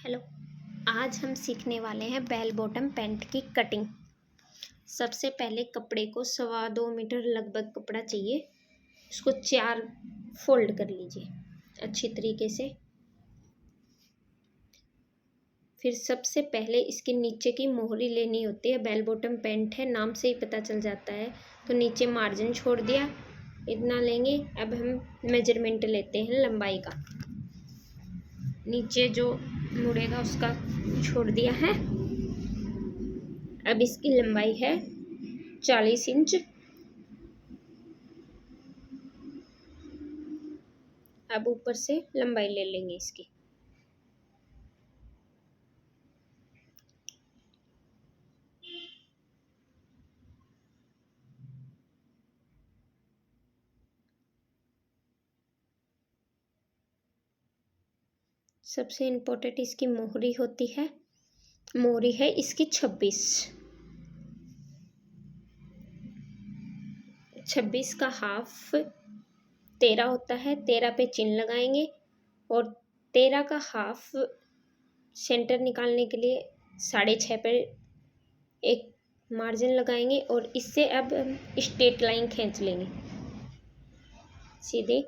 Hello. आज हम सीखने वाले हैं बेल बॉटम पैंट की कटिंग। सबसे पहले कपड़े को 2.25 मीटर लगभग कपड़ा चाहिए। उसको 4 फोल्ड कर लीजिए अच्छी तरीके से। फिर सबसे पहले इसके नीचे की मोहरी लेनी होती है। बेल बॉटम पैंट है, नाम से ही पता चल जाता है। तो नीचे मार्जिन छोड़ दिया, इतना लेंगे। अब हम मेजरमेंट लेते हैं लंबाई का। नीचे जो मुड़ेगा उसका छोड़ दिया है। अब इसकी लंबाई है 40 इंच। अब ऊपर से लंबाई ले लेंगे इसकी। सबसे इम्पोर्टेंट इसकी मोहरी होती है। मोहरी है इसकी 26 का हाफ 13 होता है। 13 पे चिन्ह लगाएंगे और 13 का हाफ सेंटर निकालने के लिए 6.5 पे एक मार्जिन लगाएंगे और इससे अब हम स्ट्रेट लाइन खींच लेंगे सीधे।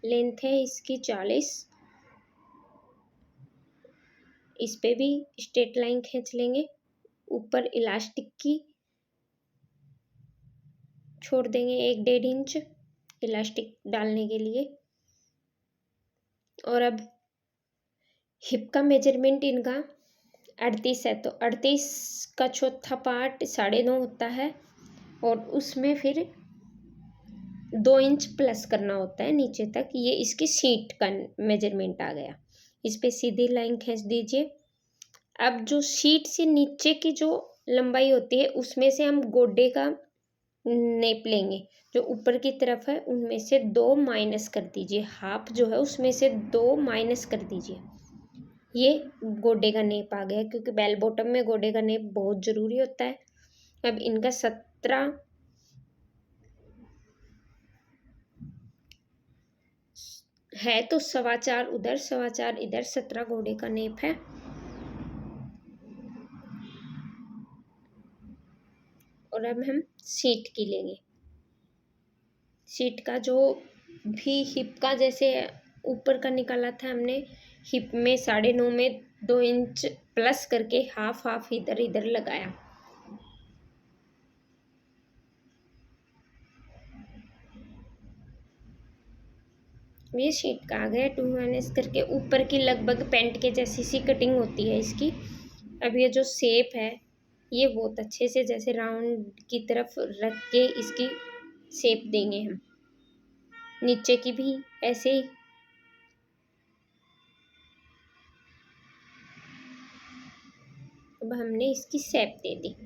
लेंथ है इसकी 40। इस पे भी स्ट्रेट लाइन खींच लेंगे। ऊपर इलास्टिक की छोड़ देंगे 1-1.5 इंच इलास्टिक डालने के लिए। और अब हिप का मेजरमेंट इनका 38 है, तो 38 का चौथा पार्ट 9.5 होता है और उसमें फिर 2 इंच प्लस करना होता है नीचे तक। ये इसकी सीट का मेजरमेंट आ गया। इस पे सीधी लाइन खींच दीजिए। अब जो सीट से नीचे की जो लंबाई होती है उसमें से हम गोडे का नेप लेंगे। जो ऊपर की तरफ है उनमें से 2 माइनस कर दीजिए। हाफ जो है उसमें से 2 माइनस कर दीजिए। ये गोडे का नेप आ गया, क्योंकि बेल बॉटम में गोडे का नेप बहुत ज़रूरी होता है। अब इनका 17 है तो 4.25 उधर 4.25 इधर 17 गोडे का नेप है। और अब हम सीट की लेंगे। सीट का जो भी हिप का जैसे ऊपर का निकाला था हमने, हिप में 9.5 में 2 इंच प्लस करके हाफ हाफ इधर इधर लगाया। ये सीट का आ गया 2 माइनस करके। ऊपर की लगभग पेंट के जैसी सी कटिंग होती है इसकी। अब ये जो शेप है ये बहुत अच्छे से जैसे राउंड की तरफ रख के इसकी शेप देंगे हम। नीचे की भी ऐसे ही। अब हमने इसकी शेप दे दी।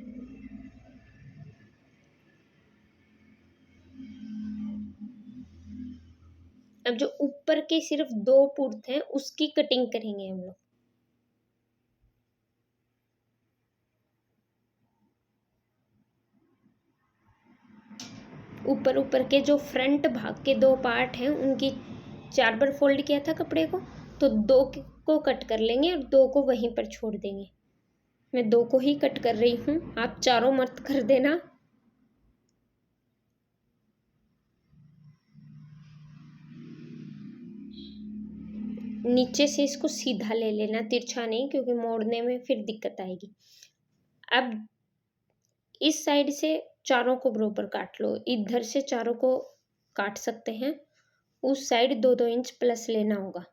अब जो ऊपर के सिर्फ 2 पुर्त हैं उसकी कटिंग करेंगे हम लोग। ऊपर ऊपर के जो फ्रंट भाग के 2 पार्ट हैं उनकी 4 बार फोल्ड किया था कपड़े को, तो 2 को कट कर लेंगे और 2 को वहीं पर छोड़ देंगे। मैं 2 को ही कट कर रही हूँ, आप चारों मत कर देना। नीचे से इसको सीधा ले लेना, तिरछा नहीं, क्योंकि मोड़ने में फिर दिक्कत आएगी। अब इस साइड से चारों को बराबर काट लो। इधर से चारों को काट सकते हैं। उस साइड 2-2 इंच प्लस लेना होगा।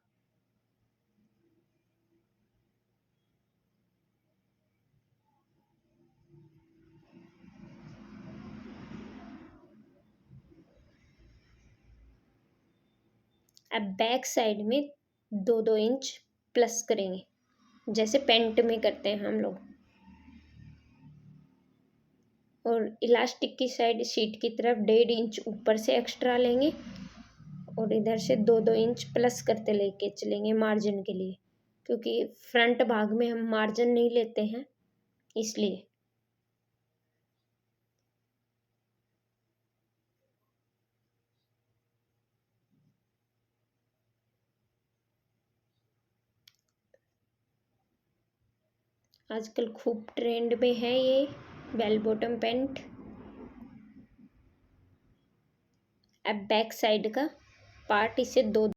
अब बैक साइड में 2-2 इंच प्लस करेंगे, जैसे पेंट में करते हैं हम लोग। और इलास्टिक की साइड सीट की तरफ 1.5 इंच ऊपर से एक्स्ट्रा लेंगे और इधर से 2-2 इंच प्लस करते लेके चलेंगे मार्जिन के लिए, क्योंकि फ्रंट भाग में हम मार्जिन नहीं लेते हैं इसलिए। आजकल खूब ट्रेंड में है ये बेल बॉटम पैंट। अब बैक साइड का पार्ट इसे दो